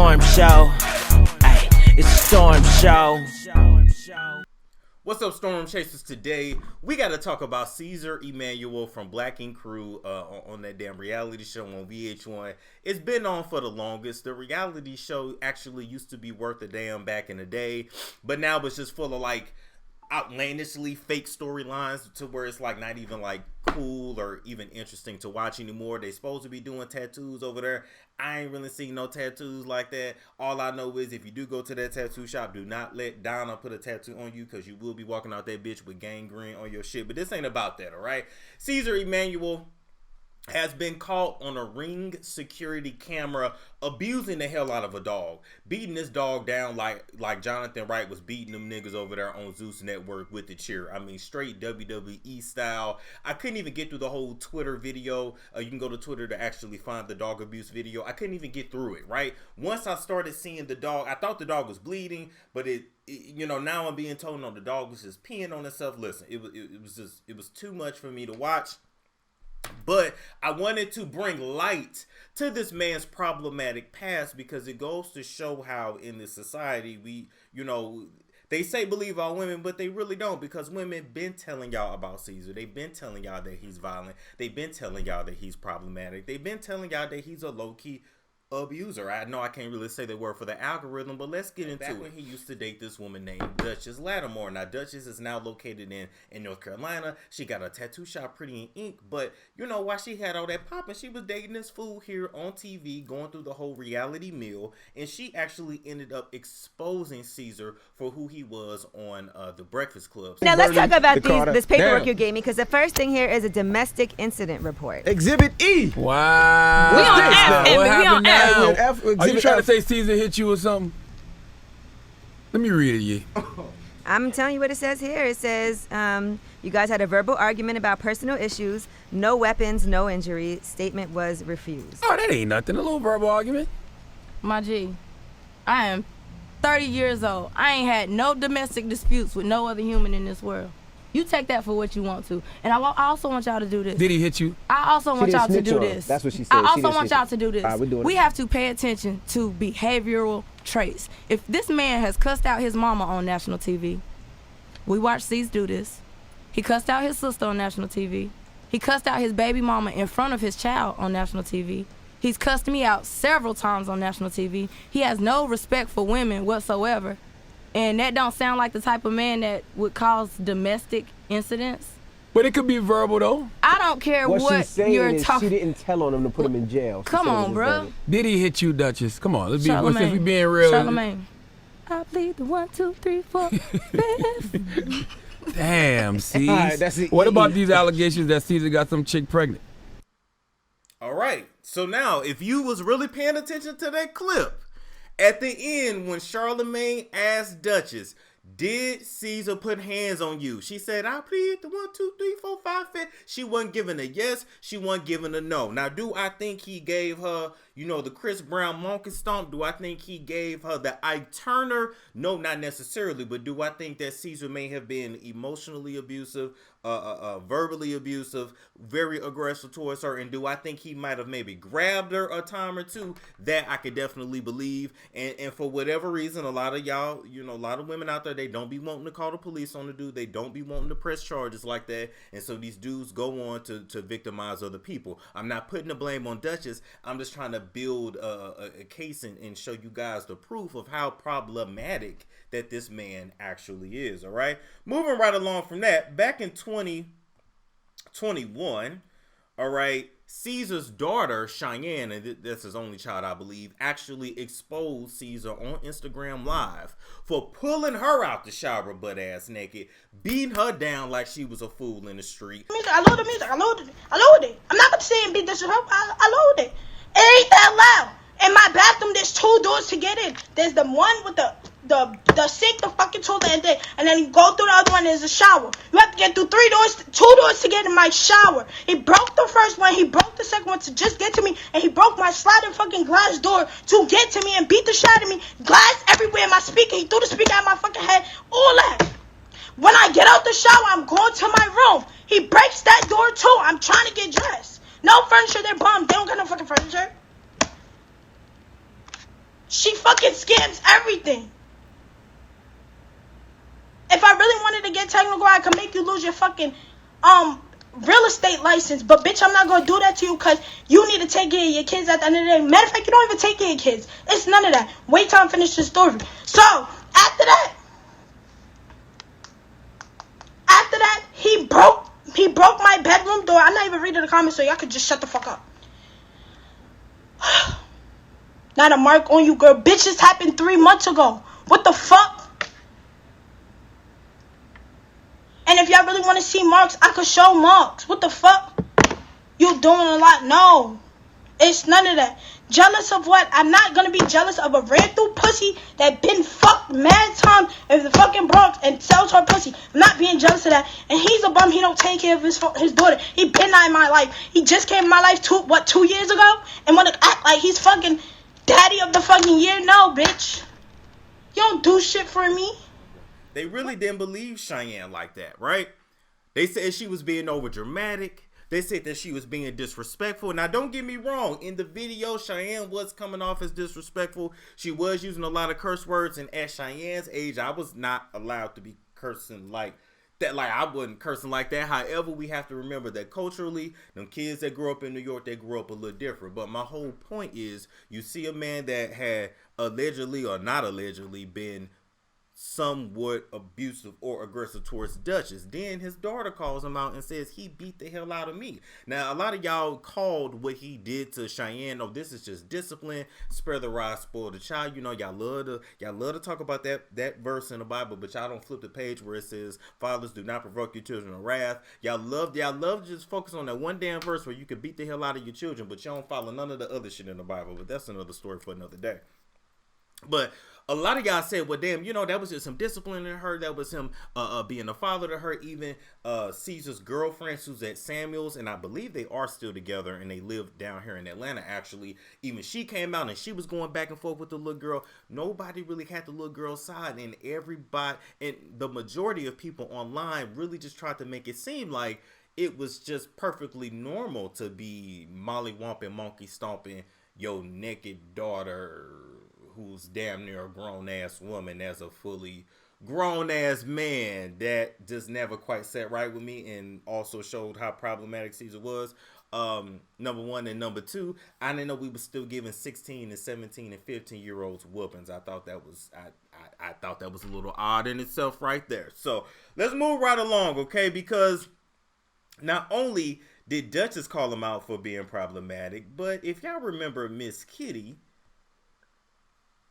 storm show. Ay, it's a storm show. What's up, Storm Chasers? Today we got to talk about Cesar Emmanuel from Black Ink Crew on that damn reality show on VH1. It's been on for the longest. The reality show actually used to be worth a damn back in the day, but now it's just full of like outlandishly fake storylines to where it's like not even like cool or even interesting to watch anymore. They supposed to be doing tattoos over there. I ain't really seen no tattoos like that. All I know is if you do go to that tattoo shop, do not let Donna put a tattoo on you, because you will be walking out that bitch with gangrene on your shit. But this ain't about that, all right? Cesar Emmanuel has been caught on a Ring security camera abusing the hell out of a dog, beating this dog down like Jonathan Wright was beating them niggas over there on Zeus Network with the chair. I mean, straight WWE style. I couldn't even get through the whole Twitter video. You can go to Twitter to actually find the dog abuse video. I couldn't even get through it, right? Once I started seeing the dog, I thought the dog was bleeding, but it now I'm being told, no, the dog was just peeing on itself. Listen, it was too much for me to watch. But I wanted to bring light to this man's problematic past, because it goes to show how in this society we, they say believe all women, but they really don't, because women been telling y'all about Cesar. They've been telling y'all that he's violent. They've been telling y'all that he's problematic. They've been telling y'all that he's a low-key abuser. I know I can't really say the word for the algorithm, but let's get into it. When he used to date this woman named Dutchess Lattimore. Now, Dutchess is now located in North Carolina. She got a tattoo shop, Pretty in Ink, but while she had all that popping, she was dating this fool here on TV, going through the whole reality meal, and she actually ended up exposing Cesar for who he was on the Breakfast Club. Now let's talk about this paperwork you gave me, because the first thing here is a domestic incident report. Exhibit E. Wow. We on F, Emmy. We on F. Are you trying to say Cesar hit you or something? Let me read it, yeah. I'm telling you what it says here. It says, you guys had a verbal argument about personal issues, no weapons, no injury. Statement was refused. Oh, that ain't nothing. A little verbal argument. My G, I am 30 years old. I ain't had no domestic disputes with no other human in this world. You take that for what you want to. And I also want y'all to do this. Did he hit you? I also want y'all to do this. That's what she said. I also want y'all to do this. All right, we're doing we have to pay attention to behavioral traits. If this man has cussed out his mama on national TV, we watched Cesar do this. He cussed out his sister on national TV. He cussed out his baby mama in front of his child on national TV. He's cussed me out several times on national TV. He has no respect for women whatsoever. And that don't sound like the type of man that would cause domestic incidents. But it could be verbal, though. I don't care what she's saying you're is talking. she didn't tell on him to put him in jail. Come on, bro. Did he hit you, Dutchess? Come on, let's be Charlamagne. being real. Charlamagne. I bleed the 1, 2, 3, 4, 5. Damn, Cesar. Right, that's it. What about these allegations that Cesar got some chick pregnant? All right. So now, if you was really paying attention to that clip, at the end, when Charlamagne asked Dutchess, did Cesar put hands on you? She said, I plead the 1, 2, 3, 4, 5, 5. She wasn't giving a yes. She wasn't giving a no. Now, do I think he gave her, the Chris Brown monkey stomp? Do I think he gave her the Ike Turner? No, not necessarily. But do I think that Cesar may have been emotionally abusive, verbally abusive, very aggressive towards her? And do I think he might have maybe grabbed her a time or two? That I could definitely believe. And for whatever reason, a lot of y'all, a lot of women out there, they don't be wanting to call the police on the dude. They don't be wanting to press charges like that. And so these dudes go on to victimize other people. I'm not putting the blame on Dutchess. I'm just trying to build a case and show you guys the proof of how problematic that this man actually is. All right. Moving right along from that, back in 2021, all right, Cesar's daughter, Cheyenne, and that's his only child, I believe, actually exposed Cesar on Instagram Live for pulling her out the shower butt-ass naked, beating her down like she was a fool in the street. I load the music. I loaded it. I'm not going to say and beat this up. I loaded it. It ain't that loud. In my bathroom, there's 2 doors to get in. There's the one with the sink, the fucking toilet, and then you go through the other one. There's a shower. You have to get through 2 doors to get in my shower. He broke the first one. He broke the second one to just get to me, and he broke my sliding fucking glass door to get to me and beat the shit out of me. Glass everywhere in my speaker. He threw the speaker at my fucking head. All that. When I get out the shower, I'm going to my room. He breaks that door too. I'm trying to get dressed. No furniture. They're bummed. They don't got no fucking furniture. She fucking scams everything. If I really wanted to get technical, I could make you lose your fucking real estate license. But bitch, I'm not gonna do that to you because you need to take care of your kids at the end of the day. Matter of fact, you don't even take care of your kids. It's none of that. Wait till I finish the story. So after that, he broke my bedroom door. I'm not even reading the comments, so y'all could just shut the fuck up. Not a mark on you, girl. Bitch, this happened 3 months ago. What the fuck? And if y'all really want to see marks, I could show marks. What the fuck? You doing a lot? No. It's none of that. Jealous of what? I'm not going to be jealous of a ran through pussy that been fucked mad times in the fucking Bronx and sells her pussy. I'm not being jealous of that. And he's a bum. He don't take care of his daughter. He been not in my life. He just came in my life 2 years ago? And want to act like he's fucking daddy of the fucking year? No, bitch. You don't do shit for me. They really didn't believe Cheyenne like that, right? They said she was being over dramatic. They said that she was being disrespectful. Now, don't get me wrong. In the video, Cheyenne was coming off as disrespectful. She was using a lot of curse words. And at Cheyenne's age, I was not allowed to be cursing like that. Like, I wasn't cursing like that. However, we have to remember that culturally, them kids that grew up in New York, they grew up a little different. But my whole point is, you see a man that had allegedly or not allegedly been somewhat abusive or aggressive towards Dutchess. Then his daughter calls him out and says he beat the hell out of me. Now, a lot of y'all called what he did to Cheyenne, oh, this is just discipline, spare the rod, spoil the child. You know, y'all love to talk about that verse in the Bible, but y'all don't flip the page where it says, fathers, do not provoke your children to wrath. Y'all love to just focus on that one damn verse where you can beat the hell out of your children, but y'all don't follow none of the other shit in the Bible. But that's another story for another day. But a lot of y'all said, well, damn, you know, that was just some discipline in her. That was him being a father to her. Even Cesar's girlfriend, Suzette Samuels, and I believe they are still together, and they live down here in Atlanta, actually. Even she came out, and she was going back and forth with the little girl. Nobody really had the little girl's side, and everybody, and the majority of people online really just tried to make it seem like it was just perfectly normal to be mollywomping, monkey stomping your naked daughter, who's damn near a grown-ass woman, as a fully grown-ass man. That just never quite sat right with me, and also showed how problematic Cesar was. Number one, and number two, I didn't know we were still giving 16 and 17 and 15-year-olds whoopings. I thought that was I thought that was a little odd in itself right there. So let's move right along, okay? Because not only did Dutchess call him out for being problematic, but if y'all remember Miss Kitty,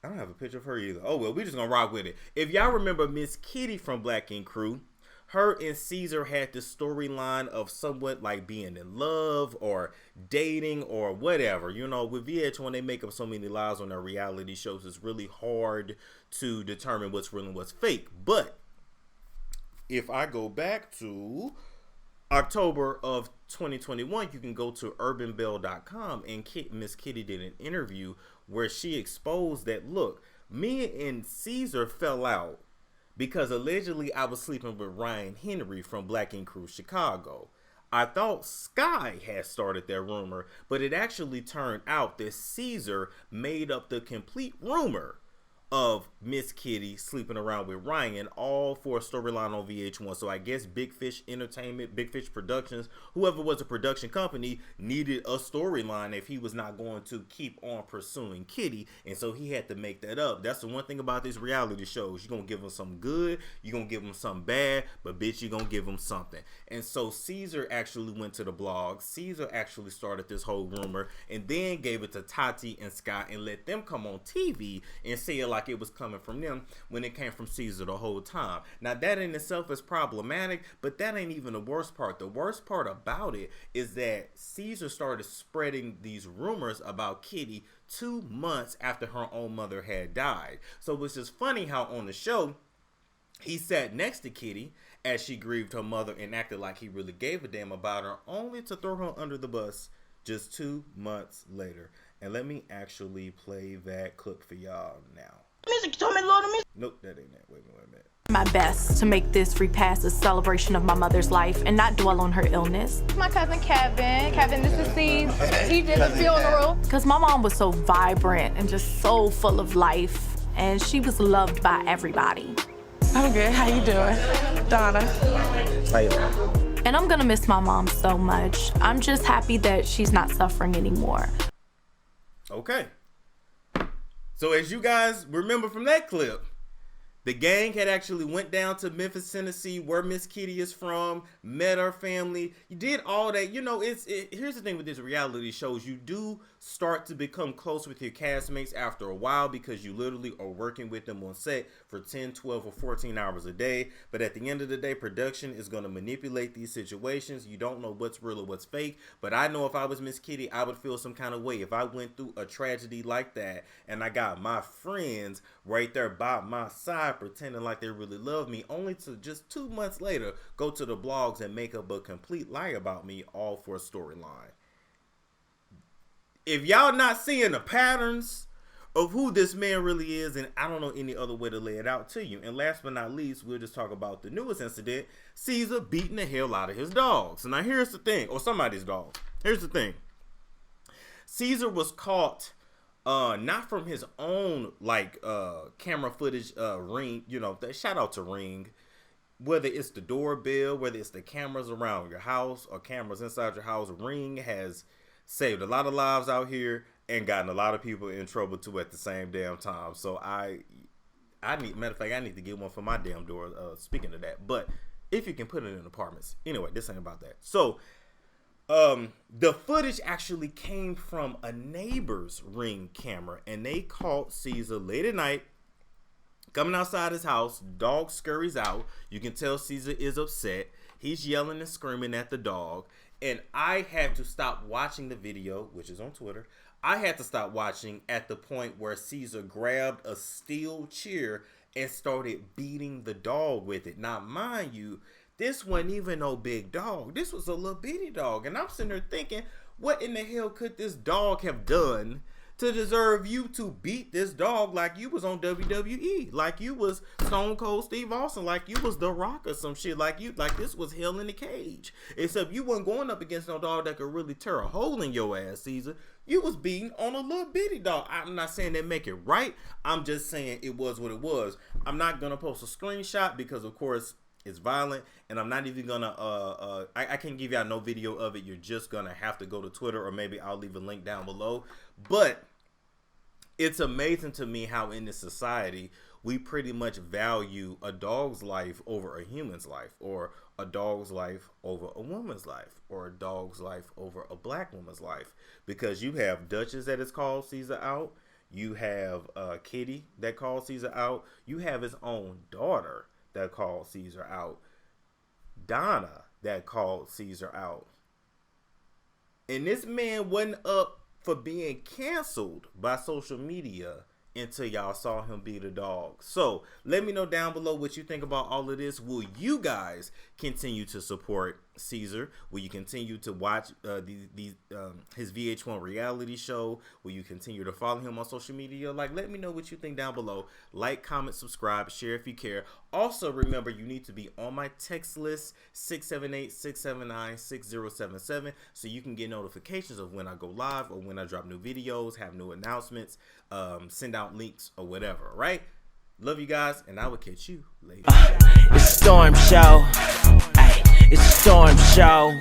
I don't have a picture of her either. Oh, well, we're just going to rock with it. If y'all remember Miss Kitty from Black Ink Crew, her and Cesar had this storyline of somewhat like being in love or dating or whatever. You know, with VH1, they make up so many lies on their reality shows. It's really hard to determine what's real and what's fake. But if I go back to October of 2021, you can go to urbanbell.com, and Miss Kitty did an interview where she exposed that, look, me and Cesar fell out because allegedly I was sleeping with Ryan Henry from Black Ink Crew Chicago. I thought Sky had started that rumor, but it actually turned out that Cesar made up the complete rumor of Miss Kitty sleeping around with Ryan, all for a storyline on VH1. So I guess Big Fish Entertainment, Big Fish Productions, whoever was a production company, needed a storyline if he was not going to keep on pursuing Kitty, and so he had to make that up. That's the one thing about these reality shows. You're going to give them something good, you're going to give them something bad, but bitch, you're going to give them something. And so Cesar actually went to the blog. Cesar actually started this whole rumor, and then gave it to Tati and Scott and let them come on TV and say it like it was coming from them when it came from Cesar the whole time. Now that in itself is problematic, but that ain't even the worst part. The worst part about it is that Cesar started spreading these rumors about Kitty 2 months after her own mother had died. So it's just funny how on the show he sat next to Kitty as she grieved her mother and acted like he really gave a damn about her, only to throw her under the bus just 2 months later. And let me actually play that clip for y'all now. Music. You told me to lower the music. Nope, that ain't that. Wait a minute. My best to make this free pass a celebration of my mother's life and not dwell on her illness. My cousin Kevin. Kevin, this is Steve. He did the funeral. Because my mom was so vibrant and just so full of life, and she was loved by everybody. I'm good. How you doing? Donna. And I'm gonna miss my mom so much. I'm just happy that she's not suffering anymore. Okay. So as you guys remember from that clip, the gang had actually went down to Memphis, Tennessee, where Miss Kitty is from, met her family. You did all that. You know, here's the thing with this reality shows. You do start to become close with your castmates after a while because you literally are working with them on set for 10, 12, or 14 hours a day. But at the end of the day, production is going to manipulate these situations. You don't know what's real or what's fake. But I know if I was Miss Kitty, I would feel some kind of way. If I went through a tragedy like that and I got my friends right there by my side pretending like they really love me, only to just 2 months later go to the blogs and make up a complete lie about me, all for a storyline. If y'all not seeing the patterns of who this man really is, and I don't know any other way to lay it out to you. And last but not least, we'll just talk about the newest incident, Cesar beating the hell out of his dogs. Now here's the thing, or somebody's dog. Here's the thing. Cesar was caught not from his own camera footage Ring, you know, shout out to Ring. Whether it's the doorbell, whether it's the cameras around your house or cameras inside your house, Ring has saved a lot of lives out here and gotten a lot of people in trouble too at the same damn time. So I need, matter of fact, I need to get one for my damn door. Speaking of that, but if you can put it in apartments, anyway, this ain't about that. So the footage actually came from a neighbor's Ring camera, and they caught Cesar late at night coming outside his house. Dog scurries out. You can tell Cesar is upset. He's yelling and screaming at the dog. And I had to stop watching the video, which is on Twitter. I had to stop watching at the point where Cesar grabbed a steel chair and started beating the dog with it. Now, mind you, this wasn't even no big dog. This was a little bitty dog. And I'm sitting there thinking, what in the hell could this dog have done to deserve you to beat this dog like you was on WWE, like you was Stone Cold Steve Austin, like you was The Rock or some shit, like this was hell in the cage. Except you wasn't going up against no dog that could really tear a hole in your ass, Cesar. You was beating on a little bitty dog. I'm not saying that make it right. I'm just saying it was what it was. I'm not gonna post a screenshot because of course it's violent, and I'm not even gonna I can't give y'all no video of it. You're just gonna have to go to Twitter, or maybe I'll leave a link down below. But it's amazing to me how in this society we pretty much value a dog's life over a human's life, or a dog's life over a woman's life, or a dog's life over a black woman's life. Because you have Dutchess that has called Cesar out, you have Kitty that called Cesar out, you have his own daughter that called Cesar out, Donna that called Cesar out. And this man wasn't up for being canceled by social media until y'all saw him beat a dog. So let me know down below what you think about all of this. Will you guys continue to support Cesar? Will you continue to watch his VH1 reality show? Will you continue to follow him on social media? Let me know what you think down below. Like, comment, subscribe, share if you care. Also, remember, you need to be on my text list, 678-679-6077, so you can get notifications of when I go live or when I drop new videos, have new announcements, send out links or whatever, right? Love you guys, and I will catch you later. It's Storm Show. Ay, it's Storm Show.